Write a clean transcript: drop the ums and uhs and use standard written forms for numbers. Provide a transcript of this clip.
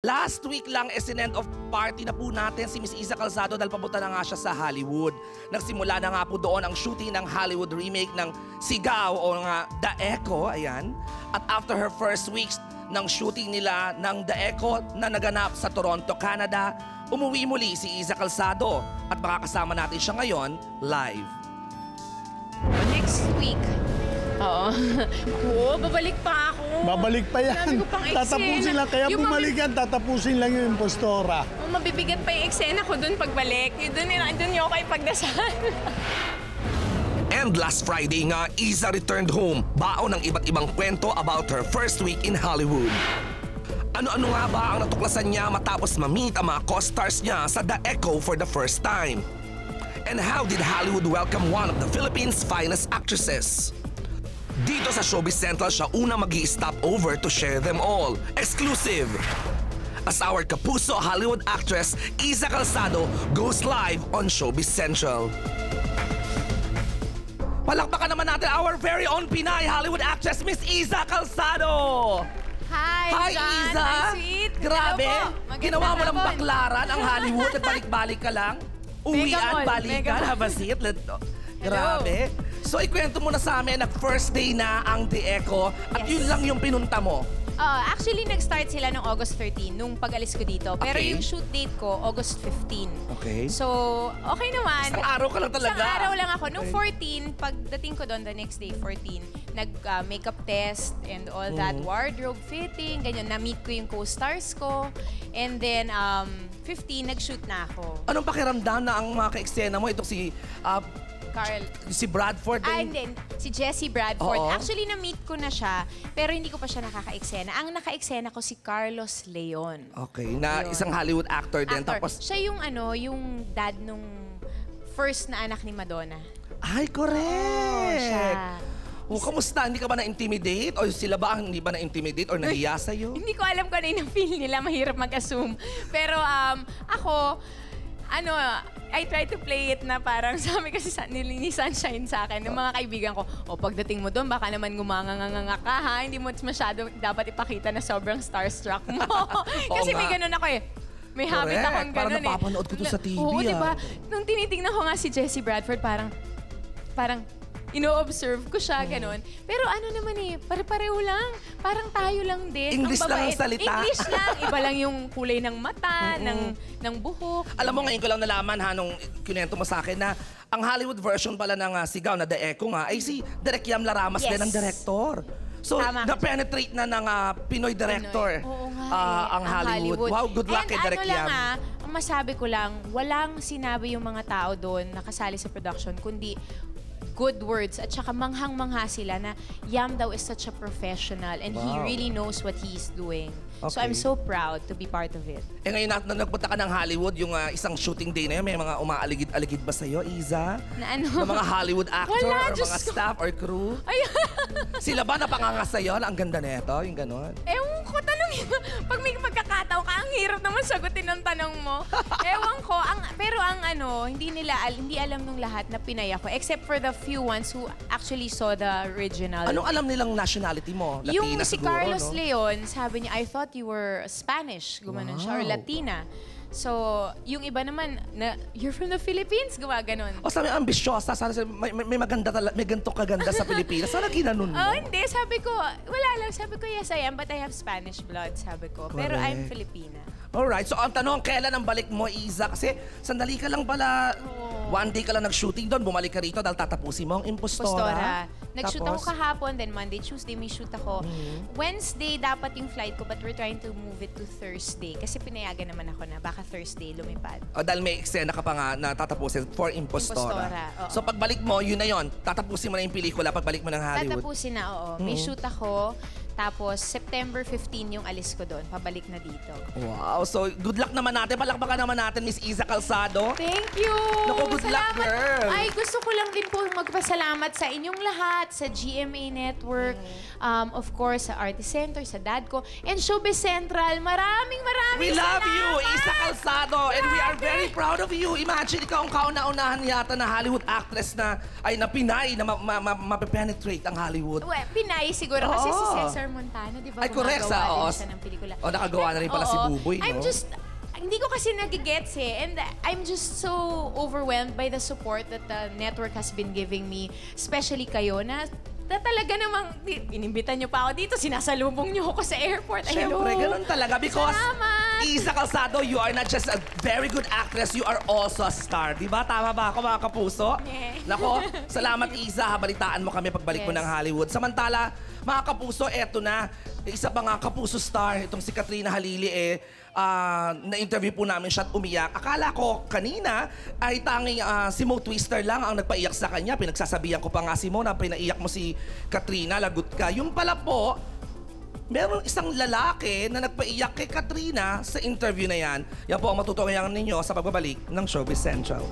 Last week lang sinend off party na po natin si Miss Iza Calzado dahil papunta na nga siya sa Hollywood. Nagsimula na nga po doon ang shooting ng Hollywood remake ng Sigaw o nga The Echo, ayan. At after her first weeks ng shooting nila ng The Echo na naganap sa Toronto, Canada, umuwi muli si Iza Calzado at makakasama natin siya ngayon live. Next week. Oo. Oo, babalik pa ako. Babalik pa yan. Sabi ko pang eksena. Tatapusin lang. Kaya Yung bumalik yan, tatapusin lang yung impostora. Mabibigat pa yung eksena ko dun pagbalik. Doon yung ako ipagdasal. And last Friday nga, Iza returned home, baon ng iba't ibang kwento about her first week in Hollywood. Ano-ano nga ba ang natuklasan niya matapos ma-meet ang mga co-stars niya sa The Echo for the first time? And how did Hollywood welcome one of the Philippines' finest actresses? Dito sa Showbiz Central siya una mag-i-stop over to share them all. Exclusive! As our kapuso Hollywood actress, Iza Calzado goes live on Showbiz Central. Palakpakan naman natin our very own Pinay Hollywood actress, Miss Iza Calzado! Hi, Hi, John. Iza! Hi, sweet. Grabe! Ginawa mo lang hapon. baklaran ang Hollywood at balik-balik ka lang. Uwian, Mega balikan, mall. have a seat. Grabe. So, ikwento mo na sa amin na first day na ang The Echo at Yes. yun lang yung pinunta mo. Actually, nag-start sila noong August 13, nung pag-alis ko dito. Pero Okay. yung shoot date ko, August 15. Okay. So, okay naman. Isang araw ka lang talaga. Isang araw lang ako. Nung Okay. 14, pagdating ko doon, the next day, 14, nag-makeup test and all that, wardrobe fitting, ganyan. Na-meet ko yung co-stars ko. And then, 15, nag-shoot na ako. Anong pakiramdam na ang mga ka-eksena mo, itong Carl. si Bradford? And then, si Jessie Bradford. Oo. Actually, na-meet ko na siya, pero hindi ko pa siya nakaka-eksena. Ang naka-eksena ko si Carlos Leon. Okay, na Ayun. isang Hollywood actor din. Actor. Tapos, Siya yung yung dad nung first na anak ni Madonna. ay, correct! Siya. O, kamusta? Hindi ka ba na-intimidate? O sila ba ang hindi ba na-intimidate or nahiya sa'yo? Hindi ko alam kung ano yung feel nila. Mahirap mag-assume. Pero ako, I try to play it na parang sabi kasi ni Sunshine sa akin, ng mga kaibigan ko, pagdating mo doon, baka naman ngumanganganga ka ha, hindi mo masyado dapat ipakita na sobrang starstruck mo. Kasi may ganun ako eh. May habit Correct. akong Parang ganun napapanood ko to sa TV, Oo, diba? ah. Nung tinitingnan ko nga si Jessie Bradford, parang ino-observe ko siya, ganun. Pero naman pare-pareho lang. Parang tayo lang din. English Ang lang ang babait. salita. English lang. Iba lang yung kulay ng mata, ng buhok. Alam mo, ngayon ko lang nalaman nung kinento mo sa akin na ang Hollywood version pala ng Sigaw na The Echo nga ay si Direk Yam Laramas Yes. din ang director. So, Tama ka. na-penetrate na ng Pinoy director Oo nga ang Hollywood. Wow, good luck kay Direk Yam. Ang masabi ko lang, walang sinabi yung mga tao doon na kasali sa production, kundi good words at saka manghang-mangha sila na Yam daw is such a professional and he Wow. really knows what he's doing. So Okay. I'm so proud to be part of it. Eh ngayon na nagpunta ka ng Hollywood, yung isang shooting day na yun, may mga umaaligid-aligid ba sa'yo, Iza? Na ano? Ng mga Hollywood actor Wala, or Diyos mga ko. staff or crew? Ay, Sila ba napanganga sa'yo na ang ganda nito, yung gano'n? ewan ko, tanongin mo. Pag may magkakataon ka, ang hirap naman sagutin ng tanong mo. Ewan ko, pero hindi alam nung lahat na Pinay ako, except for the few ones who actually saw the original. Anong alam nilang nationality mo? Latina Yung si siguro, Carlos no? Leon, sabi niya, I thought you were Spanish. Gumanon siya, or Wow. Latina. So, yung iba naman, you're from the Philippines? Gumaganon. O sabi, ambisyosa. Sana may maganda may ganito kaganda sa Pilipinas. Sana ginanon mo. Oh, hindi. Sabi ko, wala lang. Sabi ko, yes, I am, but I have Spanish blood, sabi ko. Pero I'm Correct. Filipina. Alright, so ang tanong, kailan ang balik mo, Iza? Kasi sandali ka lang pala, one day ka lang nag-shooting doon, bumalik ka rito dahil tatapusin mo ang impostora. Nag-shoot ako kahapon, then Monday, Tuesday may shoot ako. Wednesday dapat yung flight ko, but we're trying to move it to Thursday. Kasi pinayagan naman ako na baka Thursday lumipad. O dahil may eksena ka pa nga na tatapusin for impostora. Impostora, oo. So pagbalik mo, yun na yun. Tatapusin mo na yung pelikula pagbalik mo ng Hollywood. Tatapusin na, oo. May shoot ako. Tapos, September 15 yung alis ko doon. Pabalik na dito. Wow, so good luck naman natin. Palakpakan naman natin, Miss Iza Calzado. Thank you! Naku, good luck, Salamat. girl. Ay, gusto ko lang din po magpasalamat sa inyong lahat, sa GMA Network, of course, sa Artist Center, sa dad ko, and Showbiz Central. Maraming We love you, Isa Calzado, and we are very proud of you. Imagine, ikaw ang kauna-unahan yata na Hollywood actress na Pinay na mapepenetrate ang Hollywood. Well, Pinay siguro kasi si Oo. Cesar Montano, di ba? Ay, correct, gumagawa oo. din siya ng pelikula. O, nakagawa na rin pala si Oo. Buboy, no? Hindi ko kasi nagigets eh. And I'm just so overwhelmed by the support that the network has been giving me. Especially kayo na talaga namang, inimbitan nyo pa ako dito, sinasalubong nyo ako sa airport. Ay, Siyempre, hello. ganun talaga. Because Salamat! Isa Calzado, you are not just a very good actress, you are also a star. Di ba? Tama ba ako, mga kapuso? Yeah. Nako, salamat Isa. Balitaan mo kami pagbalik mo Yes. ng Hollywood. Samantala, mga kapuso, eto na. Isa pa nga kapuso star, itong si Katrina Halili na-interview po namin siya at umiyak. Akala ko kanina ay tanging si Mo Twister lang ang nagpaiyak sa kanya. Pinagsasabihan ko pa nga si Mo na pinaiyak mo si Katrina, lagot ka. Yung pala po, meron isang lalaki na nagpaiyak kay Katrina sa interview na yan. Yan po ang matutukayan ninyo sa pagbabalik ng Showbiz Central.